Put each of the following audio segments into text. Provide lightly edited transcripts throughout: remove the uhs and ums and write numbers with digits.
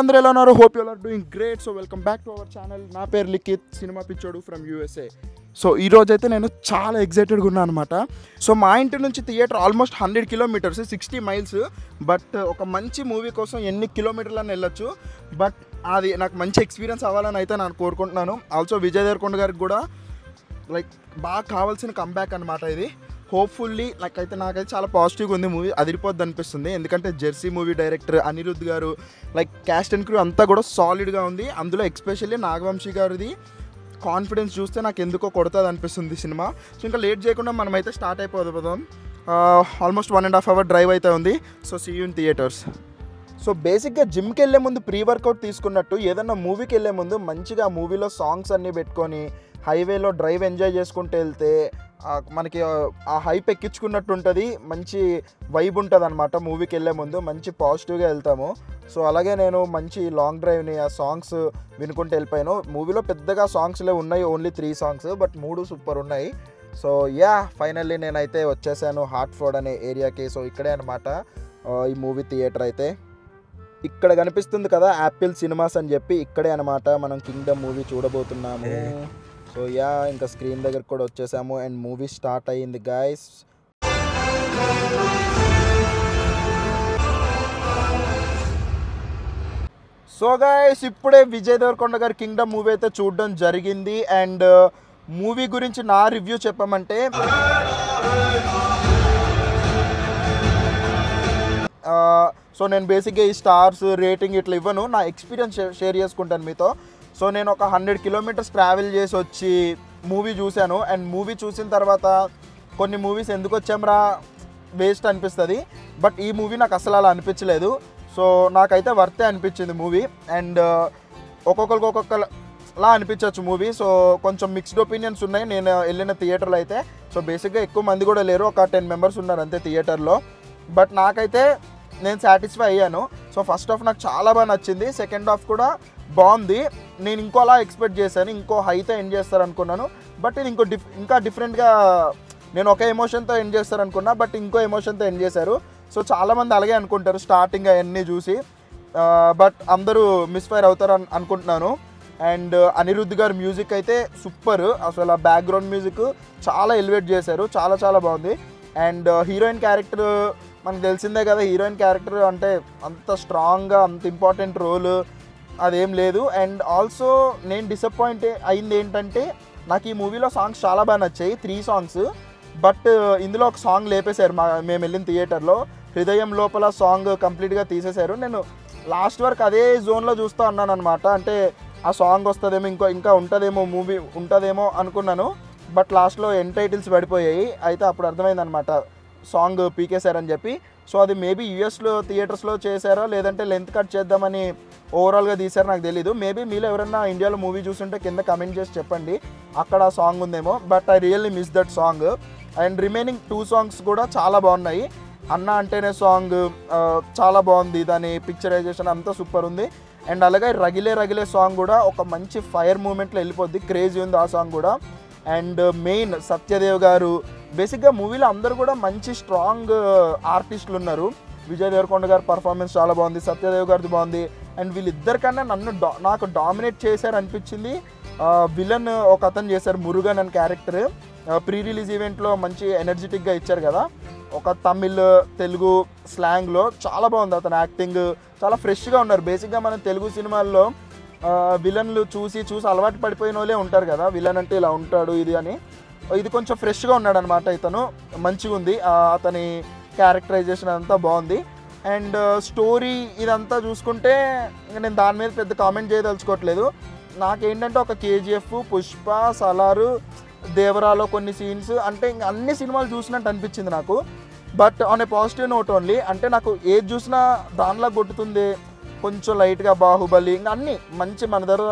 అందరూ ఎలా ఉన్నారు? Hope you are doing great. So welcome back to our channel. నా పేరు లిఖిత్, సినిమా పిచ్చోడు ఫ్రమ్ USA. సో ఈరోజైతే నేను చాలా ఎగ్జైటెడ్గా ఉన్నాను అనమాట. సో మా ఇంటి నుంచి theatre almost 100 kilometres, 60 miles. But ఒక మంచి మూవీ కోసం ఎన్ని కిలోమీటర్లని వెళ్ళొచ్చు. బట్ అది నాకు మంచి ఎక్స్పీరియన్స్ అవ్వాలని అయితే నేను కోరుకుంటున్నాను. ఆల్సో విజయ్ దేవరకొండ గారికి కూడా లైక్ బాగా కావాల్సిన కంబ్యాక్ అనమాట ఇది. హోప్ఫుల్లీ నాకైతే చాలా పాజిటివ్గా ఉంది మూవీ. అదిరిపోద్ది అనిపిస్తుంది. ఎందుకంటే జెర్సీ మూవీ డైరెక్టర్ అనిరుద్ధ్ గారు, లైక్ క్యాస్ట్ అండ్ క్రూ అంతా కూడా సాలిడ్గా ఉంది. అందులో ఎక్స్పెషల్లీ నాగవంశీ గారిది కాన్ఫిడెన్స్ చూస్తే నాకు ఎందుకో కొడుతుంది అనిపిస్తుంది సినిమా. సో ఇంకా లేట్ చేయకుండా మనమైతే స్టార్ట్ అయిపోదాం. ఆల్మోస్ట్ 1.5 hour డ్రైవ్ అయితే ఉంది. So see you in theatres. So బేసిక్గా జిమ్కి వెళ్ళే ముందు ప్రీ వర్కౌట్ తీసుకున్నట్టు ఏదన్నా మూవీకి వెళ్ళే ముందు మంచిగా మూవీలో సాంగ్స్ అన్నీ పెట్టుకొని హైవేలో డ్రైవ్ ఎంజాయ్ చేసుకుంటూ వెళ్తే మనకి ఆ హైప్ ఎక్కించుకున్నట్టు ఉంటుంది. మంచి వైబ్ ఉంటుంది అనమాట. మూవీకి వెళ్ళే ముందు మంచి పాజిటివ్గా వెళ్తాము. సో అలాగే నేను మంచి లాంగ్ డ్రైవ్ని ఆ సాంగ్స్ వినుకుంటూ వెళ్ళిపోయాను. మూవీలో పెద్దగా సాంగ్స్లే ఉన్నాయి, ఓన్లీ 3 songs, బట్ 3 సూపర్ ఉన్నాయి. సో ఫైనల్లీ నేనైతే వచ్చేసాను హార్ట్ఫోర్డ్ అనే ఏరియాకి. సో ఇక్కడే అనమాట ఈ మూవీ థియేటర్ అయితే. ఇక్కడ కనిపిస్తుంది కదా యాపిల్ సినిమాస్ అని చెప్పి, ఇక్కడే అనమాట మనం కింగ్డమ్ మూవీ చూడబోతున్నాము. సో ఇంకా స్క్రీన్ దగ్గర కూడా వచ్చేసాము అండ్ మూవీ స్టార్ట్ అయ్యింది గైస్. సో గైస్ ఇప్పుడే విజయ్ దేవరకొండ గారి కింగ్డమ్ మూవీ అయితే చూడడం జరిగింది. అండ్ మూవీ గురించి నా రివ్యూ చెప్పమంటే, సో నేను బేసిక్గా ఈ స్టార్స్ రేటింగ్ ఇట్లా ఇవ్వను, నా ఎక్స్పీరియన్స్ షేర్ చేసుకుంటాను మీతో. సో నేను ఒక 100 kilometers ట్రావెల్ చేసి వచ్చి మూవీ చూశాను. అండ్ మూవీ చూసిన తర్వాత కొన్ని మూవీస్ ఎందుకు వచ్చాంరా వేస్ట్ అనిపిస్తుంది. బట్ ఈ మూవీ నాకు అసలు అలా అనిపించలేదు. సో నాకైతే వర్తే అనిపించింది మూవీ. అండ్ ఒక్కొక్కలా అనిపించవచ్చు మూవీ. సో కొంచెం మిక్స్డ్ ఒపీనియన్స్ ఉన్నాయి నేను వెళ్ళిన థియేటర్లో అయితే. సో బేసిక్గా ఎక్కువ మంది కూడా లేరు, ఒక 10 members ఉన్నారు అంతే థియేటర్లో. బట్ నాకైతే నేను సాటిస్ఫై అయ్యాను. సో ఫస్ట్ హాఫ్ నాకు చాలా బాగా నచ్చింది, సెకండ్ హాఫ్ కూడా బాగుంది. నేను ఇంకోలా ఎక్స్పెక్ట్ చేశాను, ఇంకో హైతో ఎండ్ చేస్తారనుకున్నాను. బట్ ఇది ఇంకా డిఫరెంట్గా, నేను ఒక ఎమోషన్తో ఎండ్ చేస్తారనుకున్నా, బట్ ఇంకో ఎమోషన్తో ఎండ్ చేశారు. సో చాలామంది అలాగే అనుకుంటారు స్టార్టింగ్ అవన్నీ చూసి, బట్ అందరూ మిస్ఫైర్ అవుతారు అనుకుంటున్నాను. అండ్ అనిరుద్ధ్ గారి మ్యూజిక్ అయితే సూపర్. అసలు ఆ బ్యాక్గ్రౌండ్ మ్యూజిక్ చాలా ఎలివేట్ చేశారు, చాలా చాలా బాగుంది. అండ్ హీరోయిన్ క్యారెక్టర్ మనకు తెలిసిందే కదా, హీరోయిన్ క్యారెక్టర్ అంటే అంత స్ట్రాంగ్గా అంత ఇంపార్టెంట్ రోల్ అదేం లేదు. అండ్ ఆల్సో నేను డిసప్పాయింట్ అయింది ఏంటంటే, నాకు ఈ మూవీలో సాంగ్స్ చాలా బాగా నచ్చాయి, 3 songs. బట్ ఇందులో ఒక సాంగ్ లేపేశారు మేము వెళ్ళిన థియేటర్లో. హృదయం లోపల సాంగ్ కంప్లీట్గా తీసేశారు. నేను లాస్ట్ వరకు అదే జోన్లో చూస్తూ ఉన్నాను అనమాట. అంటే ఆ సాంగ్ వస్తుందేమో, ఇంకా ఉంటుందేమో, మూవీ ఉంటుందేమో అనుకున్నాను. బట్ లాస్ట్లో ఎండ్ టైటిల్స్ పడిపోయాయి. అయితే అప్పుడు అర్థమైందనమాట సాంగ్ పీకేశారని చెప్పి. సో అది మేబీ యూఎస్లో థియేటర్స్లో చేశారో లేదంటే లెంత్ కట్ చేద్దామని ఓవరాల్గా తీశారో నాకు తెలీదు. మేబీ మీలో ఎవరైనా ఇండియాలో మూవీ చూస్తుంటే కింద కమెంట్ చేసి చెప్పండి అక్కడ సాంగ్ ఉందేమో. But I really miss that song. And remaining 2 songs కూడా చాలా బాగున్నాయి. అన్న అంటేనే సాంగ్ చాలా బాగుంది, దాని పిక్చరైజేషన్ అంతా సూపర్ ఉంది. అండ్ అలాగే రగిలే సాంగ్ కూడా ఒక మంచి ఫైర్ మూమెంట్లో వెళ్ళిపోద్ది, క్రేజీ ఉంది ఆ సాంగ్ కూడా. అండ్ మెయిన్ సత్యదేవ్ గారు, బేసిక్గా మూవీలో అందరూ కూడా మంచి స్ట్రాంగ్ ఆర్టిస్టులు ఉన్నారు. విజయ్ దేవరకొండ గారి పర్ఫార్మెన్స్ చాలా బాగుంది, సత్యదేవ్ గారిది బాగుంది. అండ్ వీళ్ళిద్దరికన్నా నాకు డామినేట్ చేశారు అనిపించింది విలన్ ఒక అతను చేశారు, మురుగన్ అని క్యారెక్టర్. ప్రీ రిలీజ్ ఈవెంట్లో మంచి ఎనర్జెటిక్గా ఇచ్చారు కదా, ఒక తమిళ్ తెలుగు స్లాంగ్లో చాలా బాగుంది. అతను యాక్టింగ్ చాలా ఫ్రెష్గా ఉన్నారు. బేసిక్గా మనం తెలుగు సినిమాల్లో విలన్లు చూసి అలవాటు పడిపోయిన వాళ్ళే ఉంటారు కదా, విలన్ అంటే ఇలా ఉంటాడు ఇది అని. ఇది కొంచెం ఫ్రెష్గా ఉన్నాడు అనమాట. ఇతను మంచిగా ఉంది, అతని క్యారెక్టరైజేషన్ అంతా బాగుంది. అండ్ స్టోరీ ఇదంతా చూసుకుంటే నేను దాని మీద పెద్ద కామెంట్ చేయదలుచుకోవట్లేదు. నాకేంటంటే ఒక KGF, పుష్ప, సలారు, దేవరాలో కొన్ని సీన్స్ అంటే ఇంకా అన్ని సినిమాలు చూసినట్టు అనిపించింది నాకు. But on a positive note only. అంటే నాకు ఏది చూసినా దానిలా కొట్టుతుంది, కొంచెం లైట్గా బాహుబలి, ఇంకా అన్నీ మంచి మన దగ్గర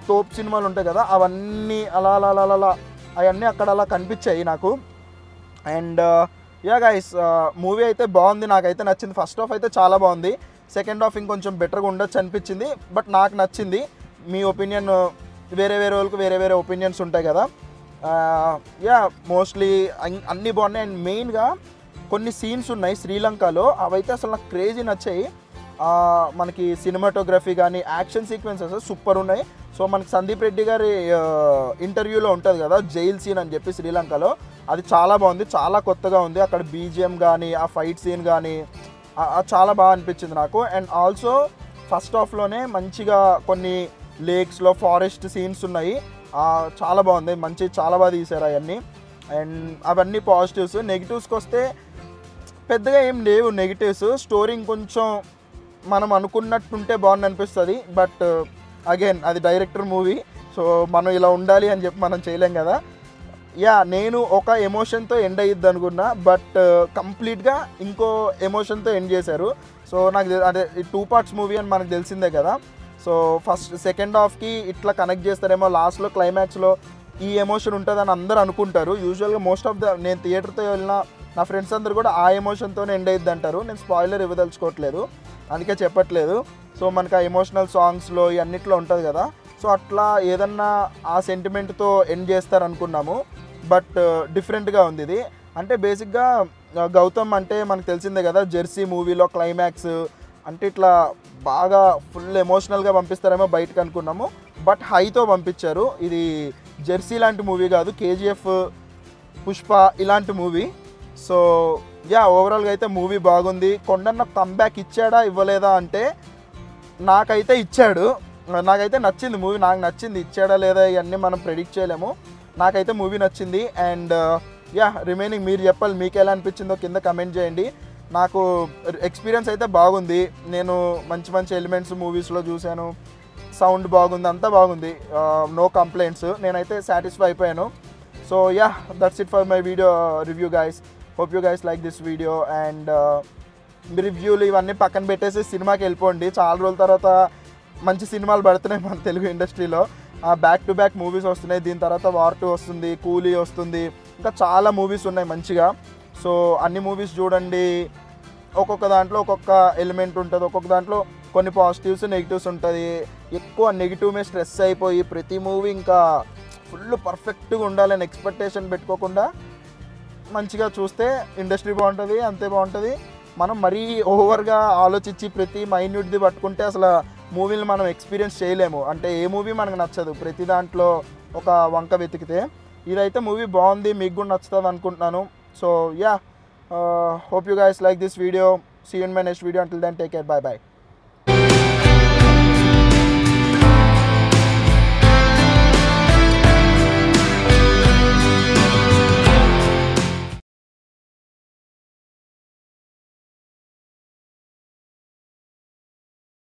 తోప్ సినిమాలు ఉంటాయి కదా, అవన్నీ అలా అవన్నీ అక్కడ అలా కనిపించాయి నాకు. అండ్ గైస్ మూవీ అయితే బాగుంది, నాకైతే నచ్చింది. ఫస్ట్ హాఫ్ అయితే చాలా బాగుంది, సెకండ్ హాఫ్ ఇంకొంచెం బెటర్గా ఉండొచ్చు అనిపించింది. బట్ నాకు నచ్చింది. మీ ఒపీనియన్ వేరే వాళ్ళకి వేరే ఒపీనియన్స్ ఉంటాయి కదా. మోస్ట్లీ అన్నీ బాగున్నాయి. అండ్ మెయిన్గా కొన్ని సీన్స్ ఉన్నాయి శ్రీలంకలో, అవైతే అసలు నాకు క్రేజీ నచ్చాయి. మనకి సినిమాటోగ్రఫీ కానీ యాక్షన్ సీక్వెన్సెస్ సూపర్ ఉన్నాయి. సో మనకి సందీప్ రెడ్డి గారి ఇంటర్వ్యూలో ఉంటుంది కదా జైల్ సీన్ అని చెప్పి శ్రీలంకలో, అది చాలా బాగుంది, చాలా కొత్తగా ఉంది. అక్కడ బీజిఎం కానీ ఆ ఫైట్ సీన్ కానీ చాలా బాగా అనిపించింది నాకు. అండ్ ఆల్సో ఫస్ట్ హాఫ్లోనే మంచిగా కొన్ని లేక్స్లో ఫారెస్ట్ సీన్స్ ఉన్నాయి, చాలా బాగుంది, చాలా బాగా తీశారు అవన్నీ. అండ్ అవన్నీ పాజిటివ్స్. నెగిటివ్స్కి వస్తే పెద్దగా ఏం లేవు నెగిటివ్స్. స్టోరీ ఇంకొంచెం మనం అనుకున్నట్టుంటే బాగుంది అనిపిస్తుంది. బట్ అగైన్ అది డైరెక్టర్ మూవీ, సో మనం ఇలా ఉండాలి అని చెప్పి మనం చేయలేం కదా. నేను ఒక ఎమోషన్తో ఎండ్ అయ్యిద్ది అనుకున్నా, బట్ కంప్లీట్గా ఇంకో ఎమోషన్తో ఎండ్ చేశారు. సో నాకు అదే 2 పార్ట్స్ మూవీ అని మనకు తెలిసిందే కదా. సో సెకండ్ హాఫ్కి ఇట్లా కనెక్ట్ చేస్తారేమో, లాస్ట్లో క్లైమాక్స్లో ఈ ఎమోషన్ ఉంటుందని అందరూ అనుకుంటారు. యూజువల్గా మోస్ట్ ఆఫ్ నేను థియేటర్తో వెళ్ళిన నా ఫ్రెండ్స్ అందరూ కూడా ఆ ఎమోషన్తోనే ఎండ్ అయ్యిద్ది అంటారు. నేను స్పాయిలర్ ఇవ్వదలుచుకోవట్లేదు, అందుకే చెప్పట్లేదు. సో మనకు ఆ ఎమోషనల్ సాంగ్స్లో ఇవన్నిట్లో ఉంటుంది కదా, సో అట్లా ఏదన్నా ఆ సెంటిమెంట్తో ఎండ్ చేస్తారనుకున్నాము. బట్ డిఫరెంట్గా ఉంది ఇది. అంటే బేసిక్గా గౌతమ్ అంటే మనకు తెలిసిందే కదా, జెర్సీ మూవీలో క్లైమాక్స్ అంటే ఇట్లా బాగా ఫుల్ ఎమోషనల్గా పంపిస్తారేమో బయటకు అనుకున్నాము, బట్ హైతో పంపించారు. ఇది జెర్సీ లాంటి మూవీ కాదు, కేజీఎఫ్, పుష్ప ఇలాంటి మూవీ. సో ఓవరాల్గా అయితే మూవీ బాగుంది. కొండన్న కంబ్యాక్ ఇచ్చాడా ఇవ్వలేదా అంటే నాకైతే ఇచ్చాడు, నాకైతే నచ్చింది మూవీ, నాకు నచ్చింది. ఇచ్చాడా లేదా ఇవన్నీ మనం ప్రెడిక్ట్ చేయలేము, నాకైతే మూవీ నచ్చింది. అండ్ రిమైనింగ్ మీరు చెప్పాలి, మీకు ఎలా అనిపించిందో కింద కమెంట్ చేయండి. నాకు ఎక్స్పీరియన్స్ అయితే బాగుంది, నేను మంచి ఎలిమెంట్స్ మూవీస్లో చూశాను, సౌండ్ బాగుంది, అంతా బాగుంది, నో కంప్లైంట్స్, నేనైతే సాటిస్ఫై అయిపోయాను. So that's it for my video review guys. Hope you guys like this video. And రివ్యూలు ఇవన్నీ పక్కన పెట్టేసి సినిమాకి వెళ్ళిపోండి. చాలా రోజుల తర్వాత మంచి సినిమాలు పడుతున్నాయి మన తెలుగు ఇండస్ట్రీలో, బ్యాక్ టు బ్యాక్ మూవీస్ వస్తున్నాయి. దీని తర్వాత వార్ 2 వస్తుంది, కూలీ వస్తుంది, ఇంకా చాలా మూవీస్ ఉన్నాయి మంచిగా. సో అన్ని మూవీస్ చూడండి, ఒక్కొక్క దాంట్లో ఒక్కొక్క ఎలిమెంట్ ఉంటుంది, ఒక్కొక్క దాంట్లో కొన్ని పాజిటివ్స్ నెగిటివ్స్ ఉంటుంది. ఎక్కువ నెగిటివ్ మీద స్ట్రెస్ అయిపోయి ప్రతి మూవీ ఇంకా ఫుల్ పర్ఫెక్ట్గా ఉండాలని ఎక్స్పెక్టేషన్ పెట్టుకోకుండా మంచిగా చూస్తే ఇండస్ట్రీ బాగుంటుంది, అంతే బాగుంటుంది. మనం మరీ ఓవర్గా ఆలోచించి ప్రతి మైన్యూట్ది పట్టుకుంటే అసలు మూవీని మనం ఎక్స్పీరియన్స్ చేయలేము. అంటే ఏ మూవీ మనకు నచ్చదు, ప్రతి దాంట్లో ఒక వంక వెతికితే. ఇదైతే మూవీ బాగుంది, మీకు కూడా నచ్చుతుంది అనుకుంటున్నాను. So hope you guys like this video. See you in my next video. Until then, take care. Bye bye.